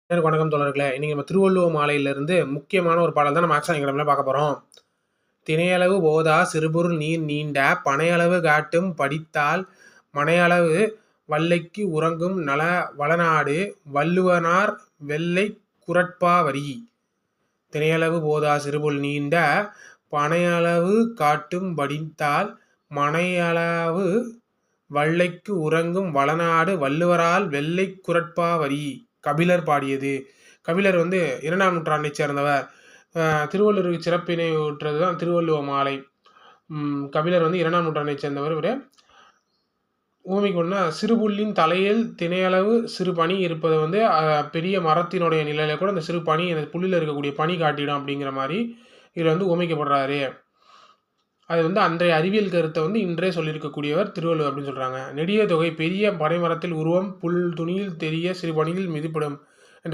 எனக்கு வணக்கம் தோழர்களே! இன்னைக்கு நம்ம திருவள்ளுவ மாலையிலிருந்து முக்கியமான ஒரு பாடல் தான் நம்ம ஆக்ஷன் எக்ஸாம்ல பார்க்க போறோம். "தினையளவு போதா சிறுபொருள் நீர் நீண்ட பனையளவு காட்டும் படித்தால் மனையளவு வள்ளைக்கு உறங்கும் வளநாடு வள்ளுவனார் வெள்ளைக் குறட்பா வரி." தினையளவு போதா சிறுபொருள் நீண்ட பனையளவு காட்டும் படித்தால் மனையளவு வள்ளைக்கு உறங்கும் வளநாடு வள்ளுவரால் வெள்ளைக் குறட்பா வரி. கபிலர் பாடியது. கபிலர் 2ஆம் நூற்றாண்டைச் சேர்ந்தவர். திருவள்ளுவருக்கு சிறப்பினை ஊட்டுறது தான் திருவள்ளுவ மாலை. கபிலர் 2ஆம் நூற்றாண்டைச் சேர்ந்தவர் இவரு. ஊமைக்கு ஒண்ணா சிறுபுல்லின் தலையில் தினையளவு சிறு பனி இருப்பது பெரிய மரத்தினுடைய நிழலை கூட அந்த சிறு பனி அந்த புல்லில் இருக்கக்கூடிய பனி காட்டிடும் அப்படிங்கிற மாதிரி இதில் ஊமைக்கப்படுறாரு. அது அன்றைய அறிவியல் கருத்தை இன்றே சொல்லியிருக்கக்கூடியவர் திருவள்ளுவர் அப்படின்னு சொல்கிறாங்க. நெடிய தொகை பெரிய பனைமரத்தில் உருவம் புல் துணியில் தெரிய சிறு பணியில் மிதிப்படும்